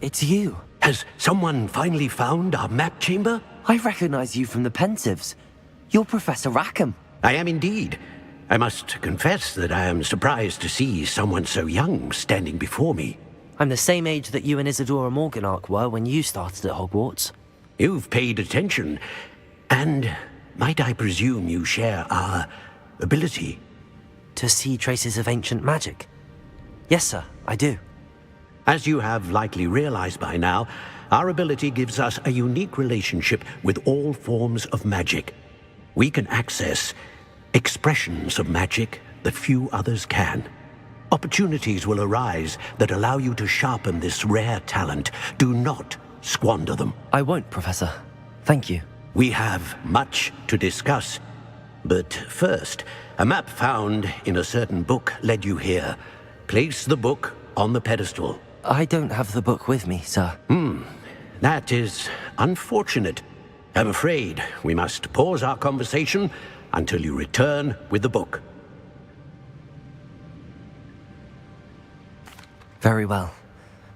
it's you. Has someone finally found our map chamber? I recognize you from the Pensives. You're Professor Rackham. I am indeed. I must confess that I am surprised to see someone so young standing before me. I'm the same age that you and Isadora Morganach were when you started at Hogwarts. You've paid attention, and might I presume you share our ability? To see traces of ancient magic? Yes, sir, I do. As you have likely realized by now, our ability gives us a unique relationship with all forms of magic. We can access expressions of magic that few others can. Opportunities will arise that allow you to sharpen this rare talent. Do not squander them. I won't, Professor. Thank you. We have much to discuss. But first, a map found in a certain book led you here. Place the book on the pedestal. I don't have the book with me, sir. That is unfortunate. I'm afraid we must pause our conversation until you return with the book. Very well.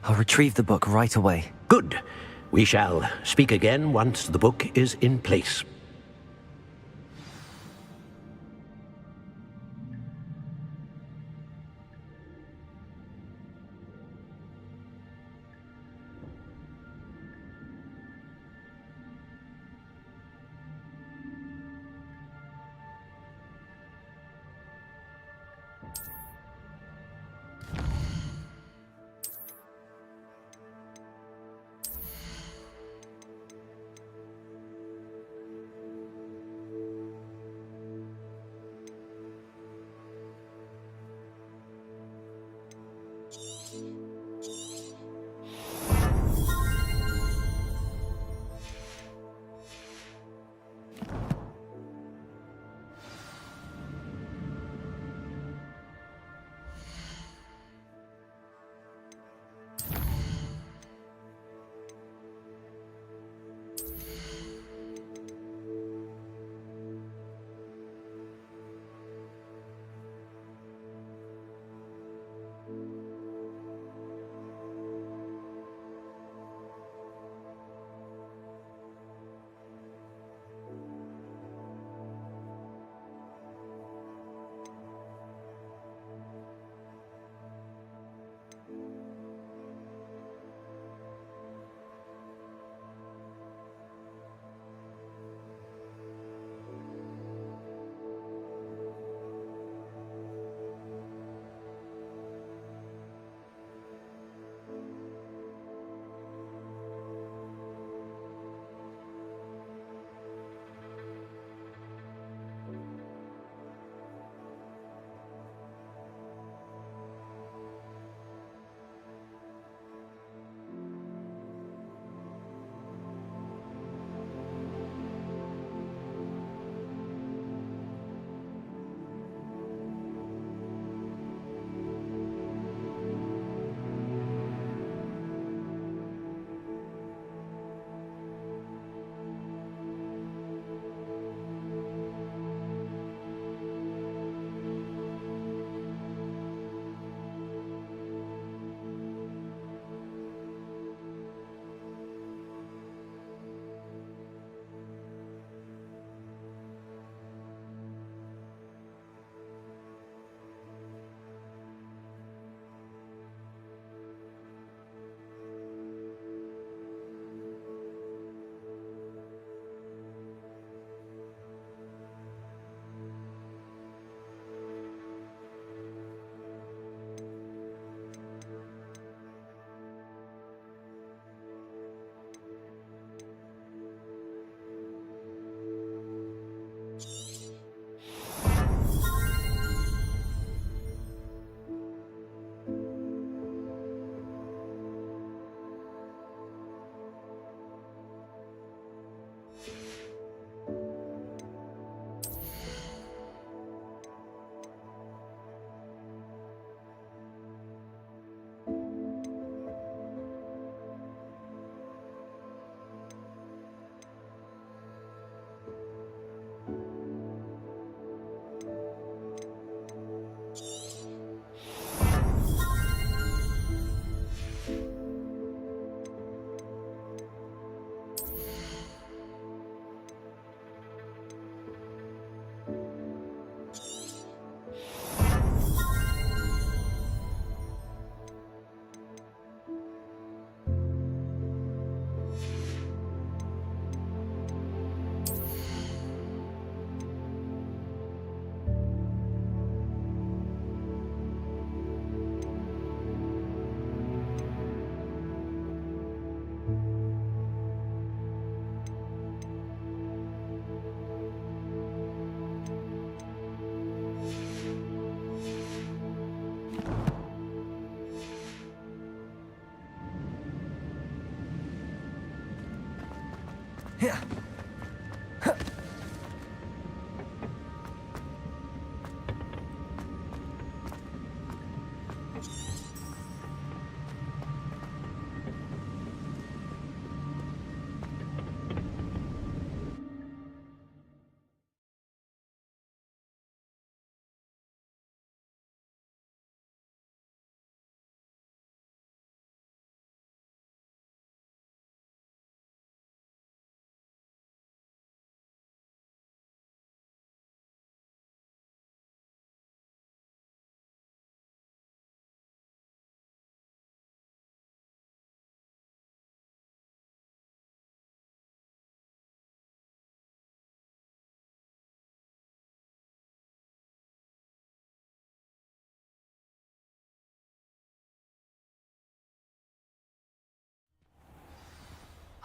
I'll retrieve the book right away. Good. We shall speak again once the book is in place.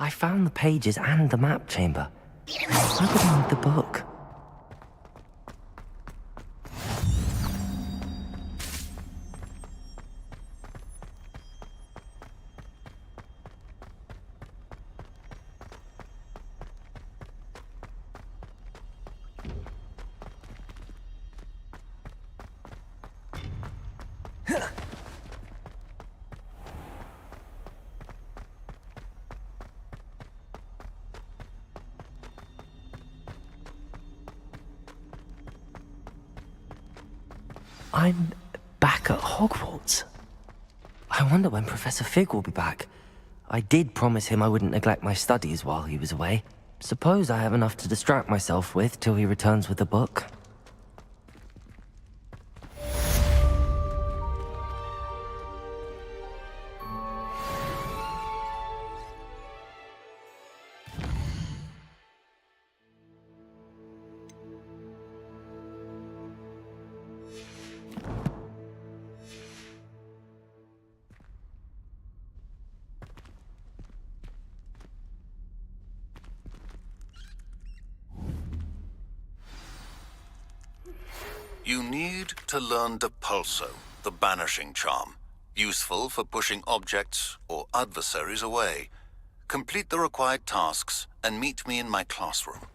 I found the pages and the map chamber. Opening the book. I'm back at Hogwarts. I wonder when Professor Fig will be back. I did promise him I wouldn't neglect my studies while he was away. Suppose I have enough to distract myself with till he returns with the book. You need to learn Depulso, the banishing charm, useful for pushing objects or adversaries away. Complete the required tasks and meet me in my classroom.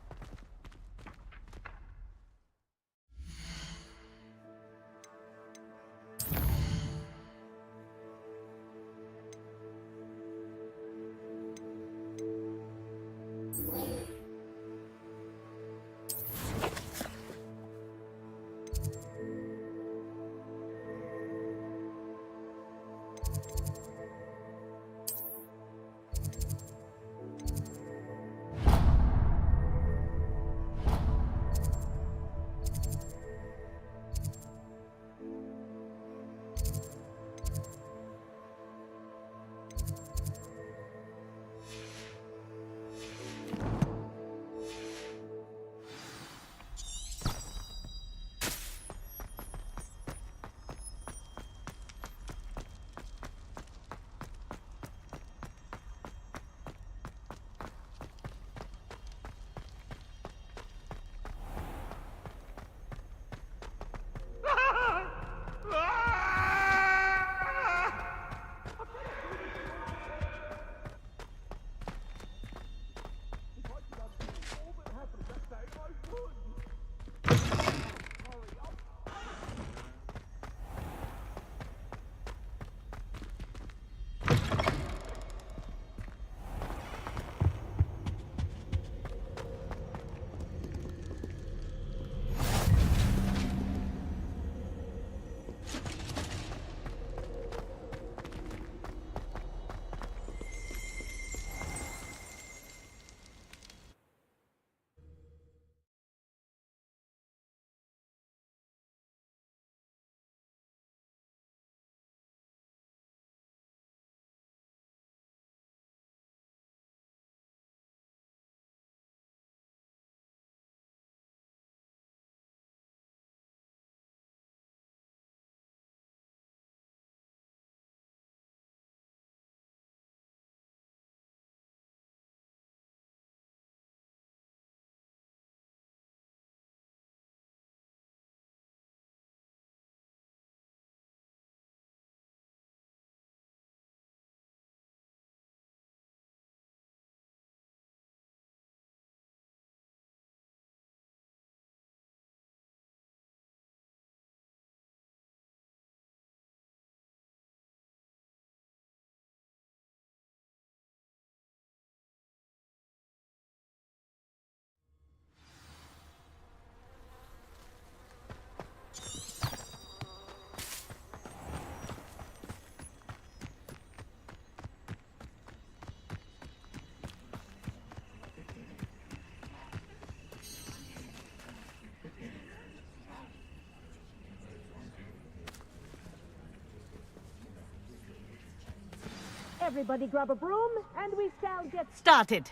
Everybody grab a broom, and we shall get started.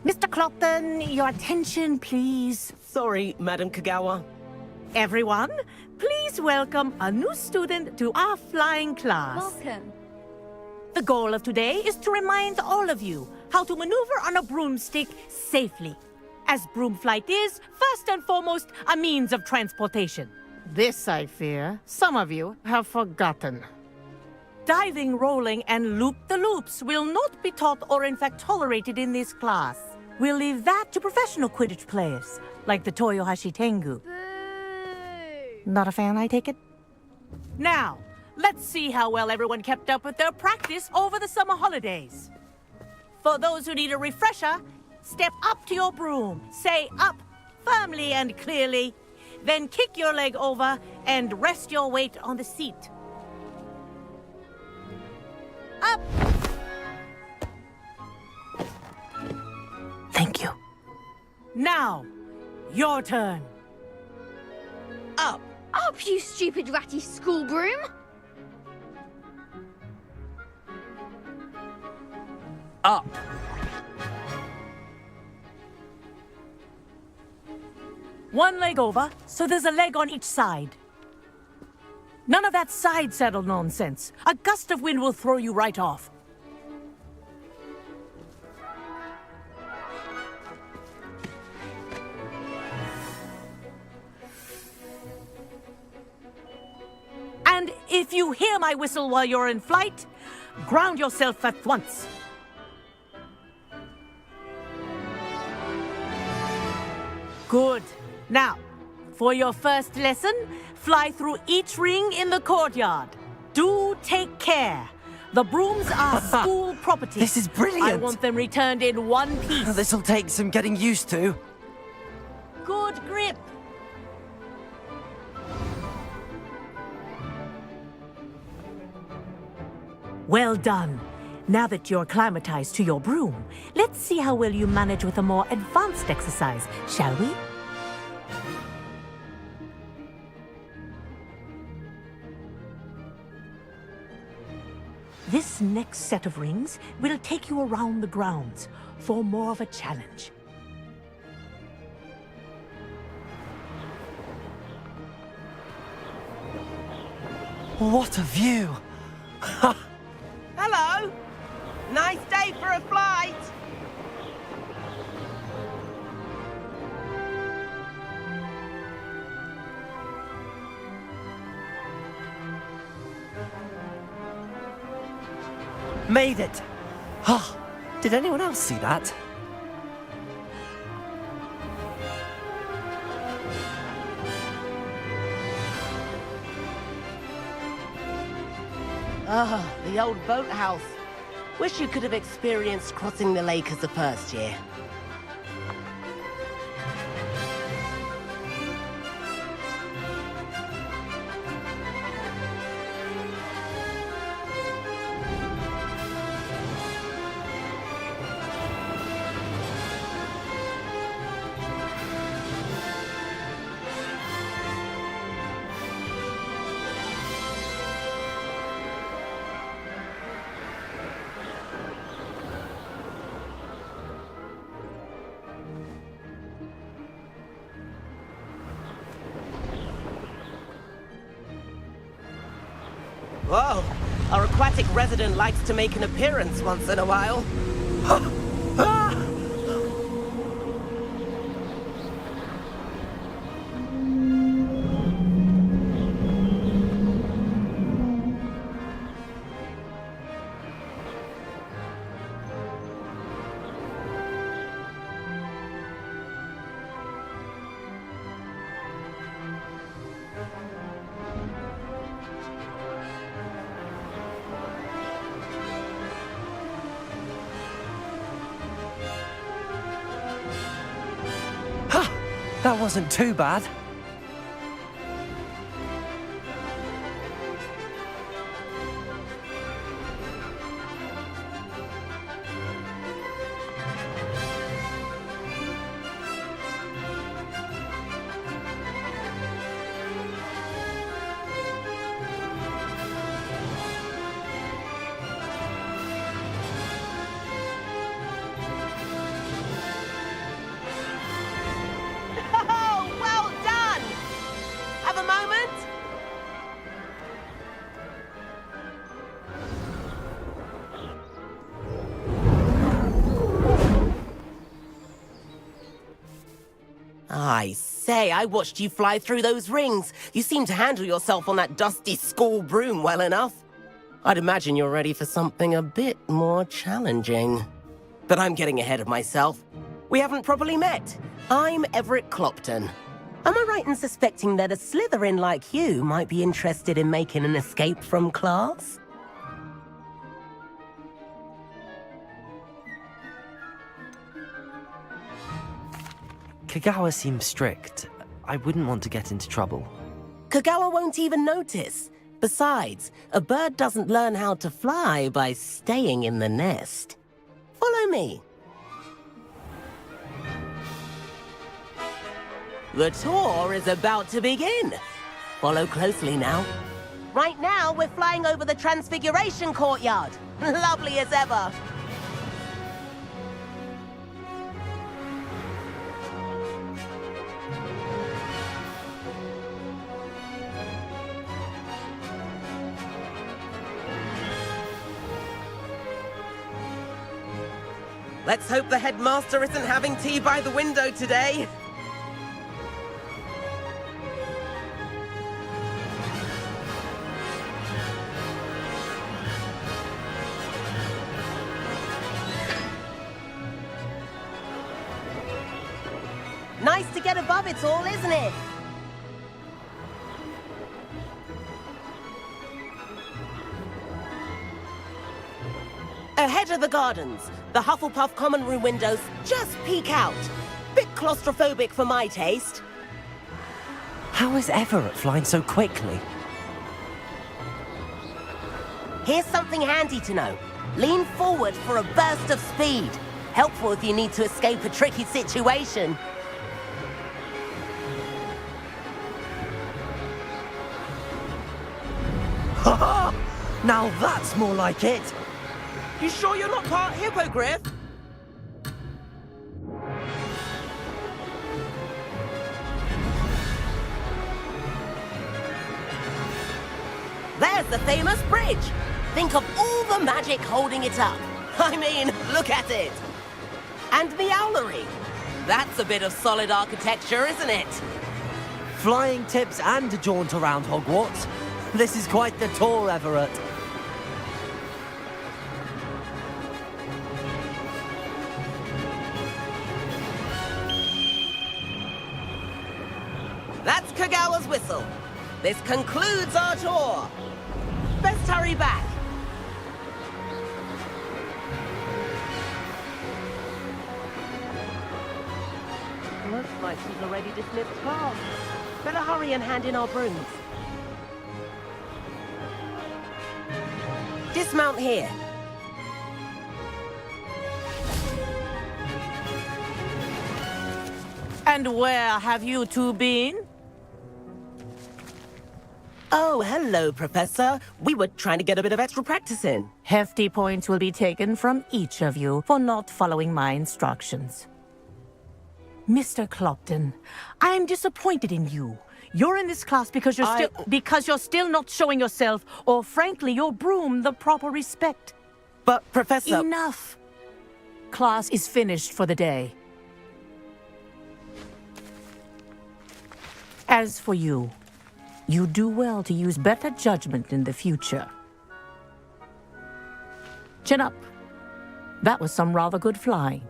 Mr. Clopton, your attention, please. Sorry, Madam Kagawa. Everyone, please welcome a new student to our flying class. Welcome. The goal of today is to remind all of you how to maneuver on a broomstick safely, as broom flight is, first and foremost, a means of transportation. This, I fear, some of you have forgotten. Diving, rolling, and loop-the-loops will not be taught or in fact tolerated in this class. We'll leave that to professional Quidditch players, like the Toyohashi Tengu. Boo! Not a fan, I take it? Now, let's see how well everyone kept up with their practice over the summer holidays. For those who need a refresher, step up to your broom, say up firmly and clearly, then kick your leg over and rest your weight on the seat. Up! Thank you. Now, your turn. Up! Up, you stupid ratty school broom! Up! One leg over, so there's a leg on each side. None of that side saddle nonsense. A gust of wind will throw you right off. And if you hear my whistle while you're in flight, ground yourself at once. Good. Now, for your first lesson, fly through each ring in the courtyard. Do take care. The brooms are school property. This is brilliant. I want them returned in one piece. This'll take some getting used to. Good grip. Well done. Now that you're acclimatized to your broom, let's see how well you manage with a more advanced exercise, shall we? This next set of rings will take you around the grounds for more of a challenge. What a view! Hello! Nice day for a flight! Made it! Ah, did anyone else see that? Ah, the old boathouse. Wish you could have experienced crossing the lake as a first year. Whoa! Our aquatic resident likes to make an appearance once in a while. That wasn't too bad. I say, I watched you fly through those rings. You seem to handle yourself on that dusty school broom well enough. I'd imagine you're ready for something a bit more challenging. But I'm getting ahead of myself. We haven't properly met. I'm Everett Clopton. Am I right in suspecting that a Slytherin like you might be interested in making an escape from class? Kagawa seems strict. I wouldn't want to get into trouble. Kagawa won't even notice. Besides, a bird doesn't learn how to fly by staying in the nest. Follow me. The tour is about to begin. Follow closely now. Right now, we're flying over the Transfiguration Courtyard. Lovely as ever. Let's hope the headmaster isn't having tea by the window today. Nice to get above it all, isn't it? Ahead of the gardens, the Hufflepuff common room windows just peek out. Bit claustrophobic for my taste. How is Everett flying so quickly? Here's something handy to know. Lean forward for a burst of speed. Helpful if you need to escape a tricky situation. Ha! Now that's more like it! You sure you're not part hippogriff? There's the famous bridge. Think of all the magic holding it up. I mean, look at it. And the owlery. That's a bit of solid architecture, isn't it? Flying tips and a jaunt around Hogwarts. This is quite the tour, Everett. That's Kagawa's whistle. This concludes our tour. Best hurry back. Looks like she's already dismissed class. Better hurry and hand in our brooms. Dismount here. And where have you two been? Oh, hello, Professor. We were trying to get a bit of extra practice in. Hefty points will be taken from each of you for not following my instructions. Mr. Clopton, I am disappointed in you. You're in this class because you're still not showing yourself, or frankly, your broom the proper respect. But, Professor... Enough. Class is finished for the day. As for you, you do well to use better judgment in the future. Chin up. That was some rather good flying.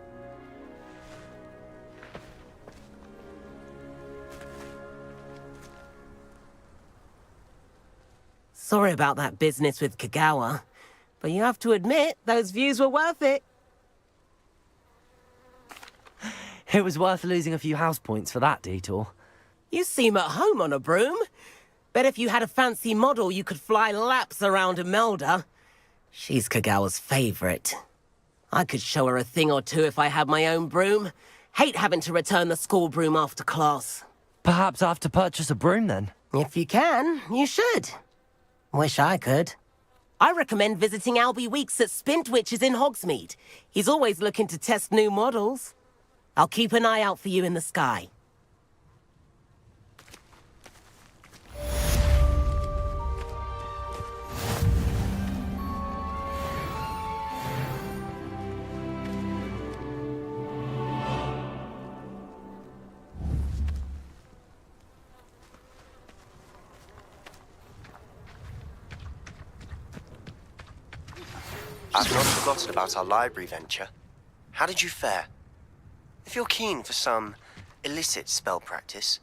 Sorry about that business with Kagawa, but you have to admit, those views were worth it. It was worth losing a few house points for that detour. You seem at home on a broom. Bet if you had a fancy model, you could fly laps around Imelda. She's Kagawa's favorite. I could show her a thing or two if I had my own broom. Hate having to return the school broom after class. Perhaps I have to purchase a broom then. If you can, you should. Wish I could. I recommend visiting Albie Weeks at Spintwitches in Hogsmeade. He's always looking to test new models. I'll keep an eye out for you in the sky. I've not forgotten about our library venture. How did you fare? If you're keen for some illicit spell practice,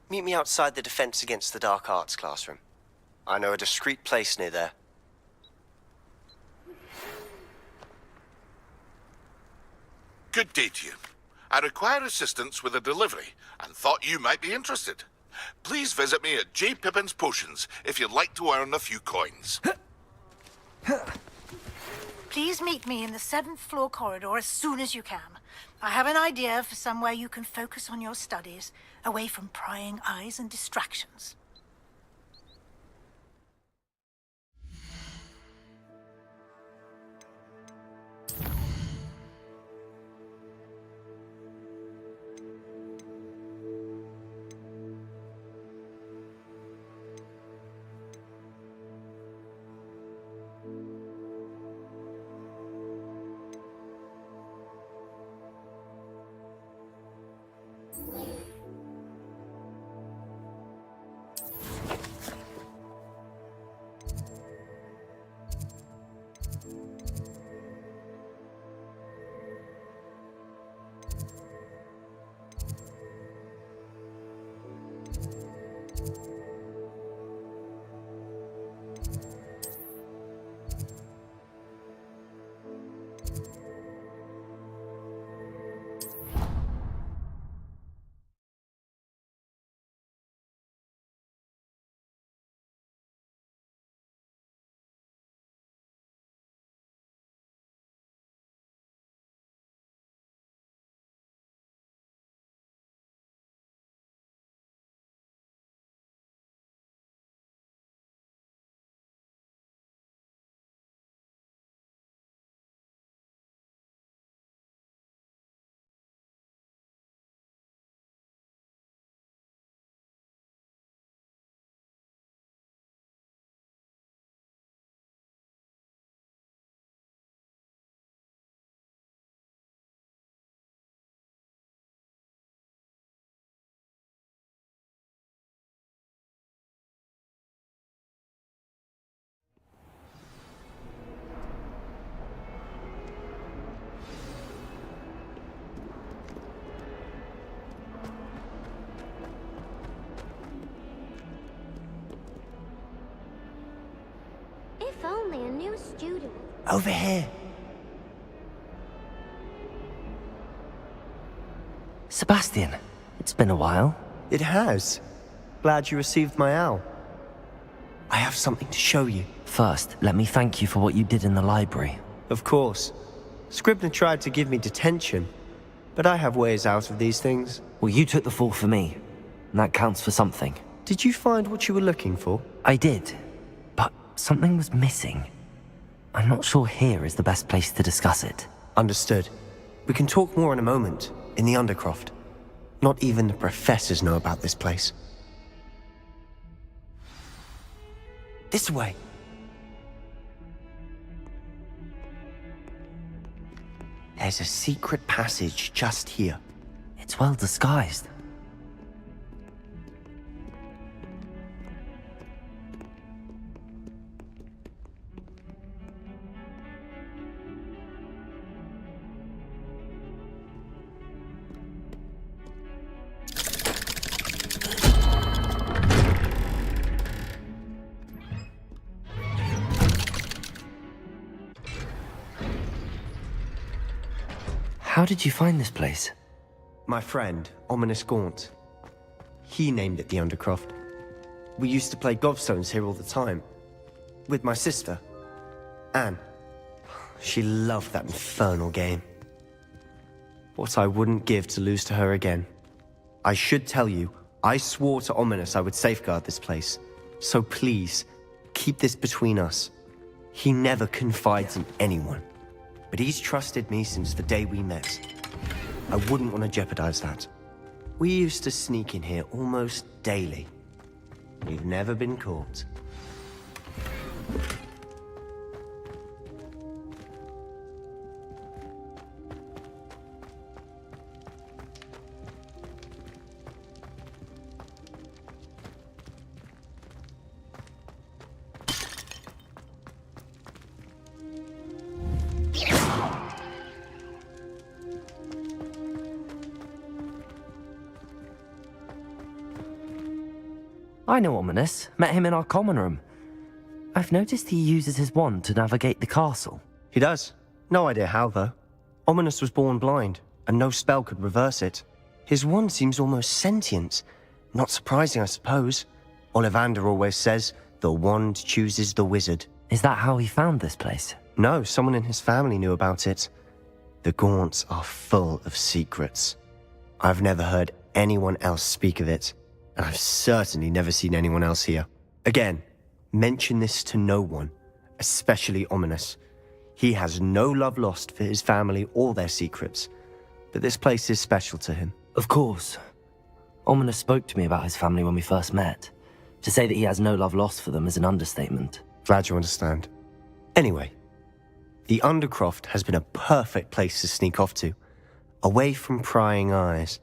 meet me outside the Defense Against the Dark Arts classroom. I know a discreet place near there. Good day to you. I require assistance with a delivery and thought you might be interested. Please visit me at J. Pippin's Potions if you'd like to earn a few coins. Please meet me in the 7th floor corridor as soon as you can. I have an idea for somewhere you can focus on your studies, away from prying eyes and distractions. If only a new student. Over here. Sebastian, it's been a while. It has. Glad you received my owl. I have something to show you. First, let me thank you for what you did in the library. Of course. Scribner tried to give me detention, but I have ways out of these things. Well, you took the fall for me, and that counts for something. Did you find what you were looking for? I did, but something was missing. I'm not sure here is the best place to discuss it. Understood. We can talk more in a moment, in the Undercroft. Not even the professors know about this place. This way. There's a secret passage just here. It's well disguised. How did you find this place? My friend, Ominous Gaunt. He named it the Undercroft. We used to play gobstones here all the time. With my sister, Anne. She loved that infernal game. What I wouldn't give to lose to her again. I should tell you, I swore to Ominous I would safeguard this place. So please, keep this between us. He never confides in anyone. But he's trusted me since the day we met. I wouldn't want to jeopardize that. We used to sneak in here almost daily. We've never been caught. I know Ominous. Met him in our common room. I've noticed he uses his wand to navigate the castle. He does. No idea how, though. Ominous was born blind, and no spell could reverse it. His wand seems almost sentient. Not surprising, I suppose. Ollivander always says, the wand chooses the wizard. Is that how he found this place? No, someone in his family knew about it. The Gaunts are full of secrets. I've never heard anyone else speak of it, and I've certainly never seen anyone else here. Again, mention this to no one, especially Ominous. He has no love lost for his family or their secrets, but this place is special to him. Of course. Ominous spoke to me about his family when we first met. To say that he has no love lost for them is an understatement. Glad you understand. Anyway, the Undercroft has been a perfect place to sneak off to, away from prying eyes,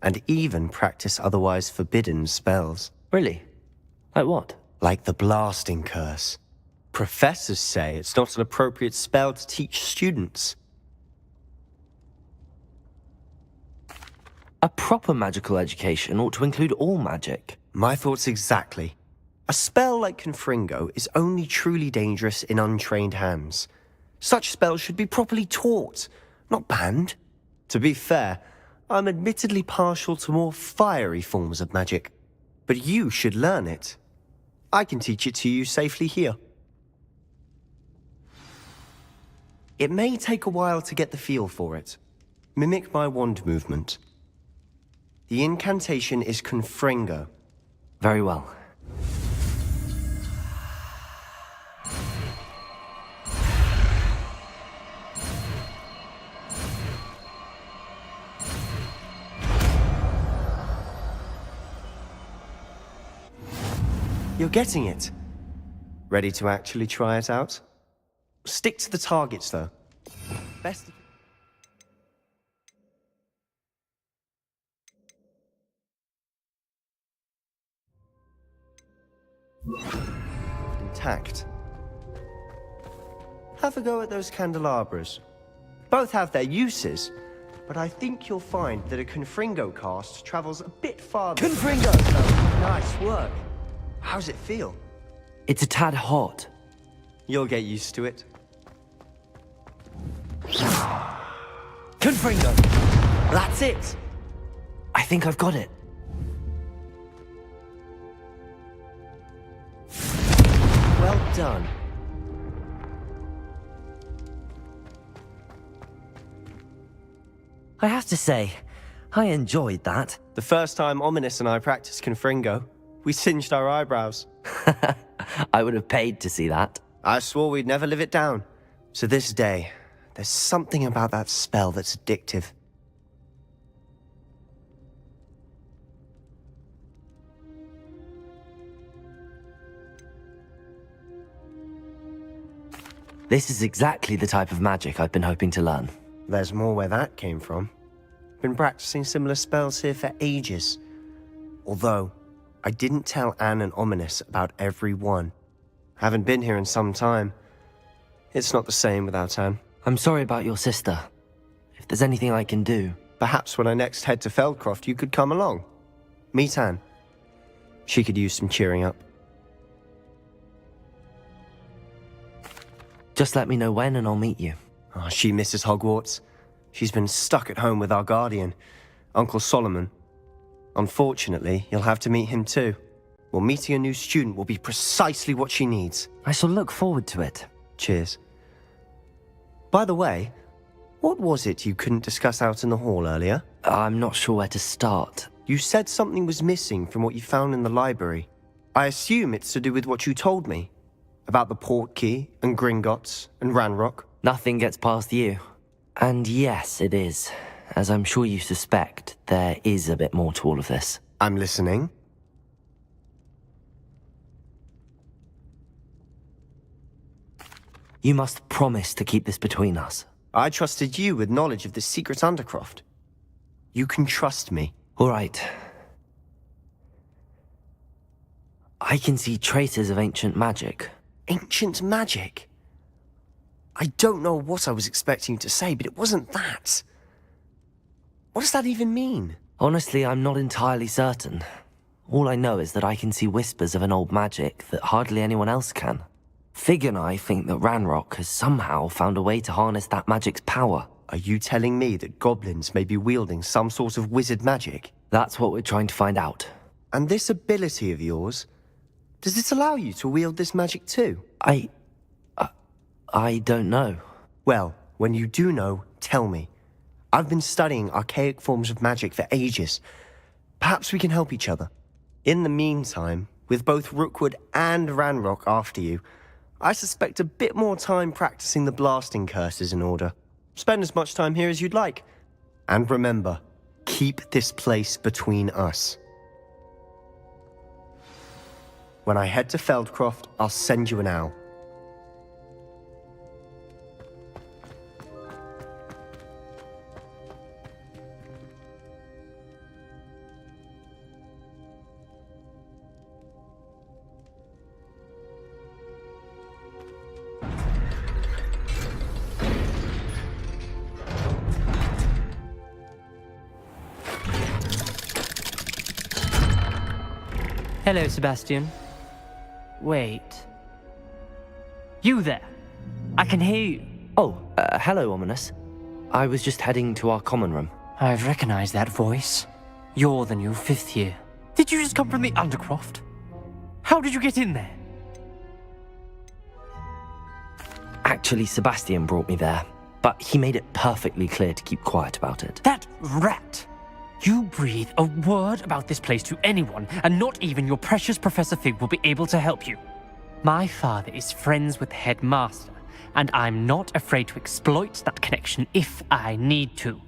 and even practice otherwise forbidden spells. Really? Like what? Like the blasting curse. Professors say it's not an appropriate spell to teach students. A proper magical education ought to include all magic. My thoughts exactly. A spell like Confringo is only truly dangerous in untrained hands. Such spells should be properly taught, not banned. To be fair, I'm admittedly partial to more fiery forms of magic, but you should learn it. I can teach it to you safely here. It may take a while to get the feel for it. Mimic my wand movement. The incantation is Confringo. Very well. You're getting it. Ready to actually try it out? Stick to the targets, though. Best. Intact. Have a go at those candelabras. Both have their uses, but I think you'll find that a Confringo cast travels a bit farther. Confringo! Nice work. How's it feel? It's a tad hot. You'll get used to it. Confringo! That's it! I think I've got it. Well done. I have to say, I enjoyed that. The first time Ominous and I practiced Confringo, we singed our eyebrows. I would have paid to see that. I swore we'd never live it down. To this day, there's something about that spell that's addictive. This is exactly the type of magic I've been hoping to learn. There's more where that came from. Been practicing similar spells here for ages. Although, I didn't tell Anne and Ominous about every one. Haven't been here in some time. It's not the same without Anne. I'm sorry about your sister. If there's anything I can do... Perhaps when I next head to Feldcroft, you could come along. Meet Anne. She could use some cheering up. Just let me know when and I'll meet you. Oh, she misses Hogwarts. She's been stuck at home with our guardian, Uncle Solomon. Unfortunately, you'll have to meet him too. Well, meeting a new student will be precisely what she needs. I shall look forward to it. Cheers. By the way, what was it you couldn't discuss out in the hall earlier? I'm not sure where to start. You said something was missing from what you found in the library. I assume it's to do with what you told me. About the Portkey, and Gringotts, and Ranrock. Nothing gets past you. And yes, it is. As I'm sure you suspect, there is a bit more to all of this. I'm listening. You must promise to keep this between us. I trusted you with knowledge of the secret Undercroft. You can trust me. All right. I can see traces of ancient magic. Ancient magic? I don't know what I was expecting you to say, but it wasn't that. What does that even mean? Honestly, I'm not entirely certain. All I know is that I can see whispers of an old magic that hardly anyone else can. Fig and I think that Ranrock has somehow found a way to harness that magic's power. Are you telling me that goblins may be wielding some sort of wizard magic? That's what we're trying to find out. And this ability of yours, does it allow you to wield this magic too? I don't know. Well, when you do know, tell me. I've been studying archaic forms of magic for ages. Perhaps we can help each other. In the meantime, with both Rookwood and Ranrock after you, I suspect a bit more time practicing the blasting curse is in order. Spend as much time here as you'd like. And remember, keep this place between us. When I head to Feldcroft, I'll send you an owl. Hello, Sebastian. Wait. You there? I can hear you. Oh, hello, Ominous. I was just heading to our common room. I've recognized that voice. You're the new 5th year. Did you just come from the Undercroft? How did you get in there? Actually, Sebastian brought me there, but he made it perfectly clear to keep quiet about it. That rat! You breathe a word about this place to anyone, and not even your precious Professor Fig will be able to help you. My father is friends with the headmaster, and I'm not afraid to exploit that connection if I need to.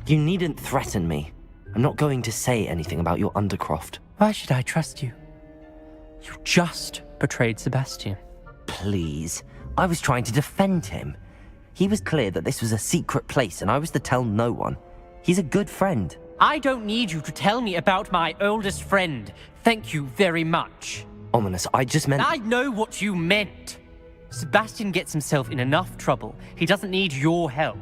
You needn't threaten me. I'm not going to say anything about your Undercroft. Why should I trust you? You just betrayed Sebastian. Please. I was trying to defend him. He was clear that this was a secret place and I was to tell no one. He's a good friend. I don't need you to tell me about my oldest friend. Thank you very much. Ominous, I just meant... I know what you meant. Sebastian gets himself in enough trouble. He doesn't need your help.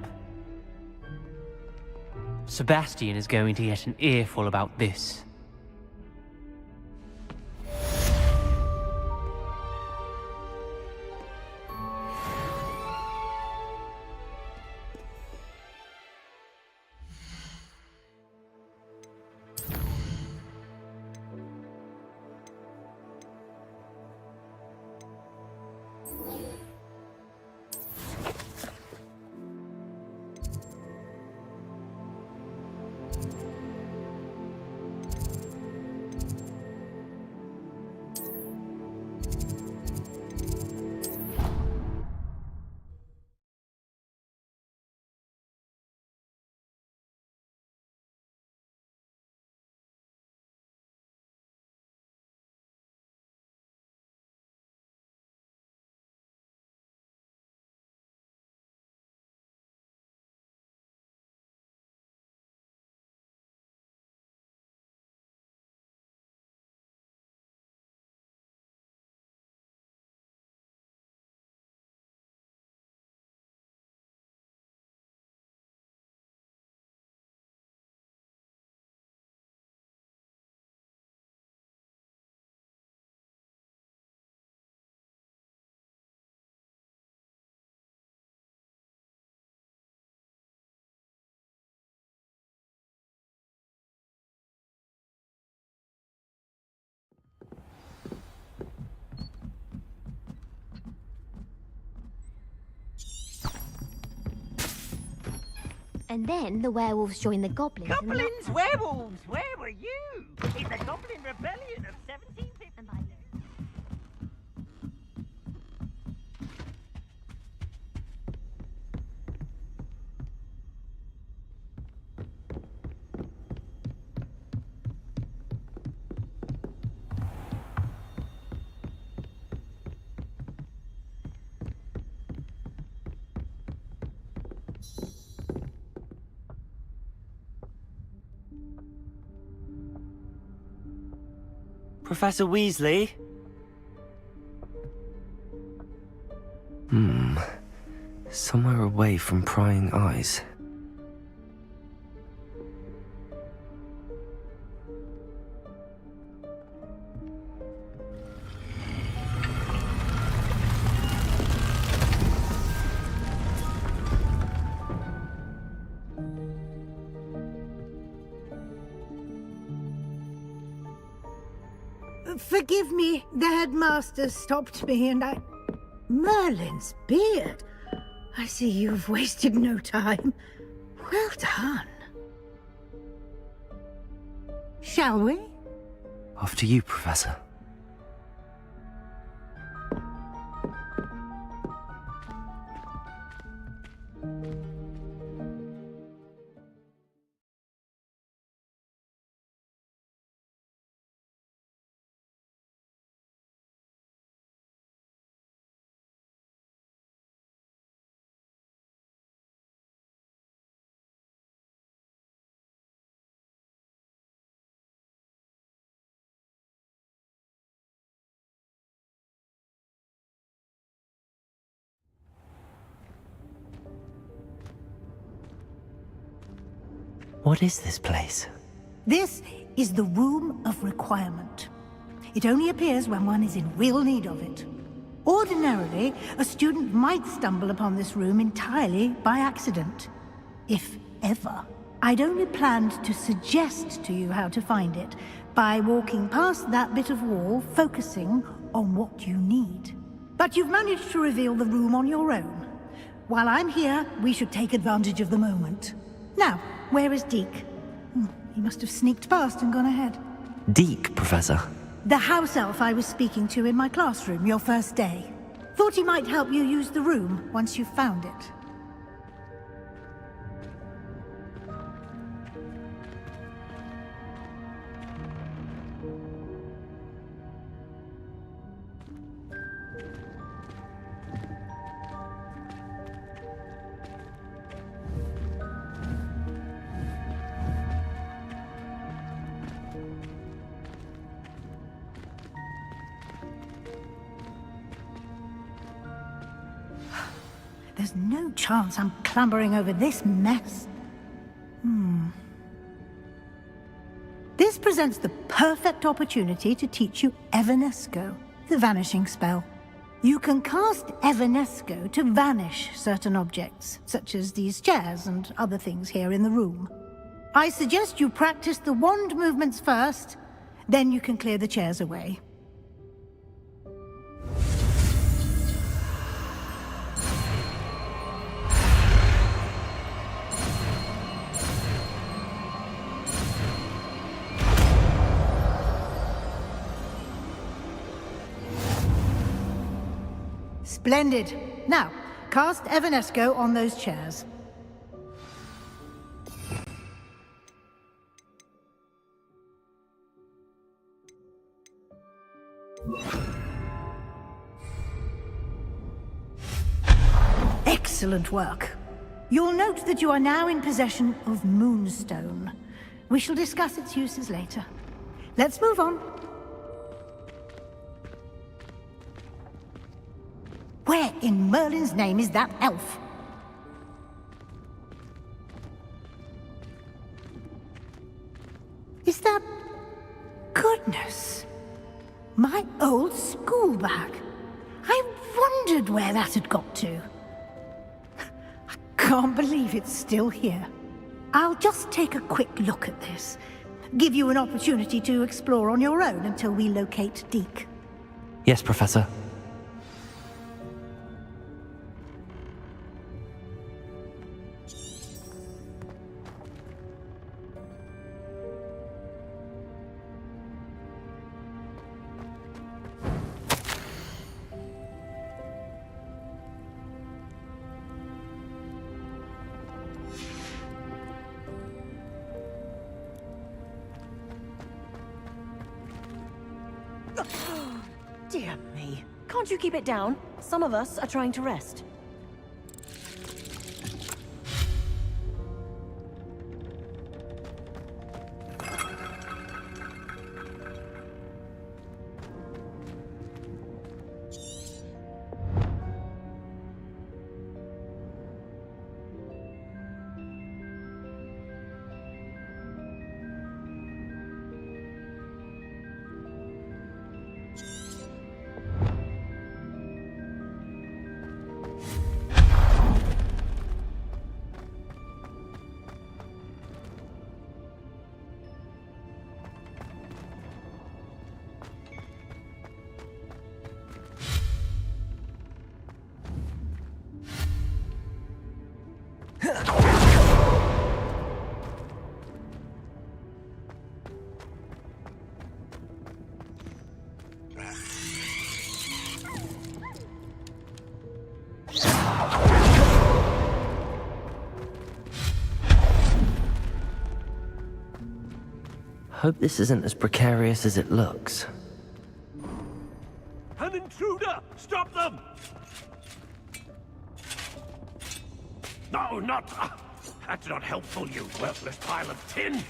Sebastian is going to get an earful about this. And then the werewolves joined the goblins. Goblins, werewolves, where were you? In the Goblin Rebellion of 1750. Professor Weasley? Somewhere away from prying eyes. Forgive me, the headmaster stopped me and I... Merlin's beard! I see you've wasted no time. Well done. Shall we? Off to you, Professor. What is this place? This is the Room of Requirement. It only appears when one is in real need of it. Ordinarily, a student might stumble upon this room entirely by accident. If ever. I'd only planned to suggest to you how to find it by walking past that bit of wall, focusing on what you need. But you've managed to reveal the room on your own. While I'm here, we should take advantage of the moment. Now, where is Deke? He must have sneaked past and gone ahead. Deke, Professor. The house elf I was speaking to in my classroom your first day. Thought he might help you use the room once you've found it. There's no chance I'm clambering over this mess. This presents the perfect opportunity to teach you Evanesco, the vanishing spell. You can cast Evanesco to vanish certain objects, such as these chairs and other things here in the room. I suggest you practice the wand movements first, then you can clear the chairs away. Splendid. Now, cast Evanesco on those chairs. Excellent work. You'll note that you are now in possession of Moonstone. We shall discuss its uses later. Let's move on. Where in Merlin's name is that elf? Is that... Goodness! My old school bag. I wondered where that had got to. I can't believe it's still here. I'll just take a quick look at this. Give you an opportunity to explore on your own until we locate Deke. Yes, Professor. Dear me. Can't you keep it down? Some of us are trying to rest. Hope this isn't as precarious as it looks. An intruder! Stop them! No, not... that's not helpful, you worthless pile of tin!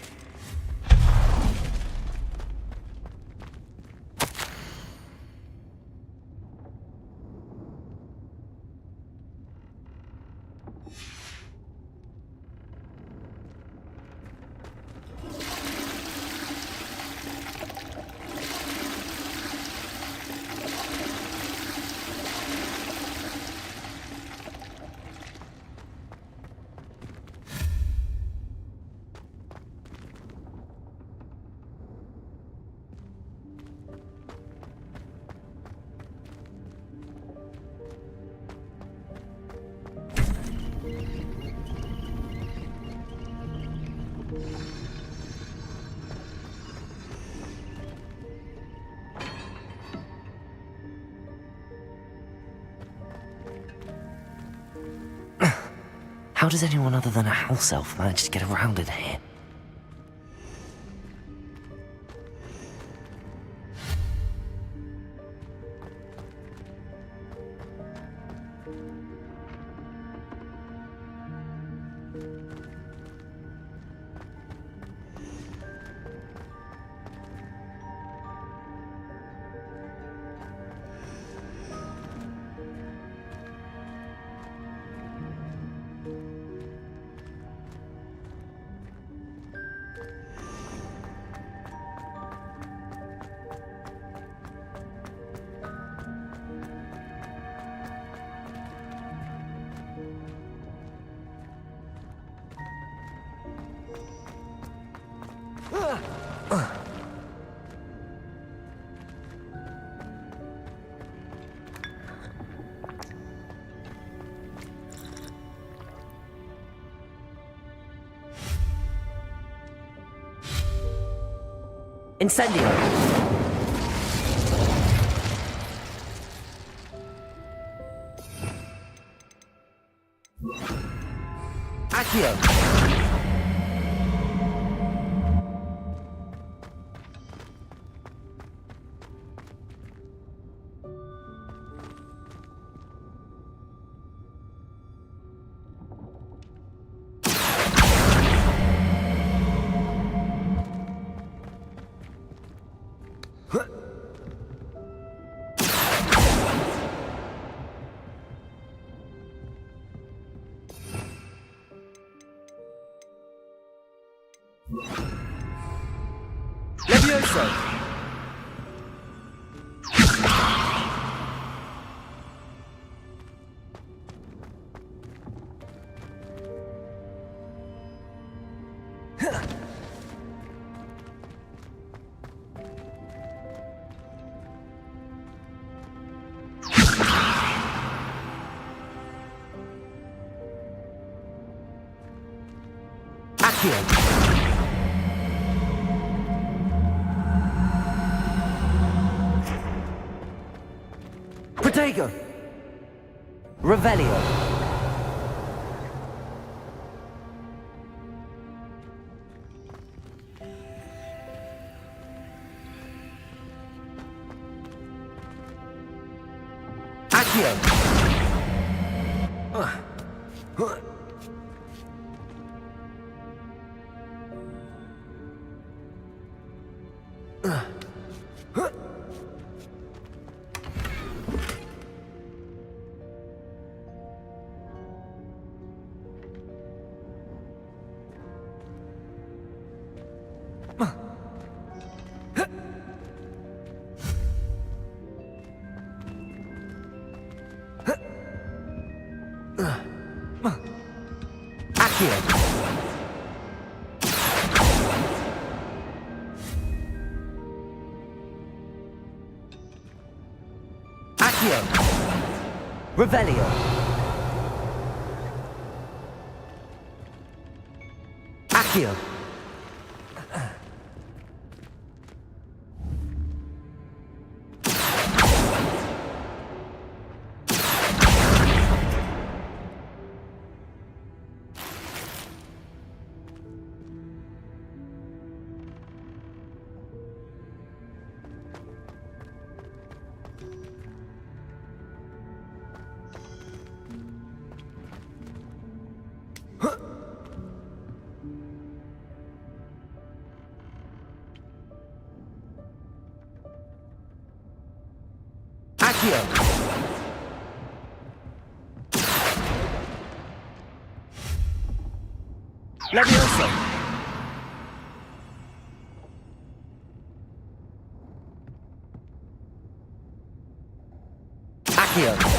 How does anyone other than a house elf manage to get around in here? Incendio! Accio! Levioso! Accio! Protego! Revelio! Accio! Accio! Revelio! Accio! Accio! Levioso! Accio!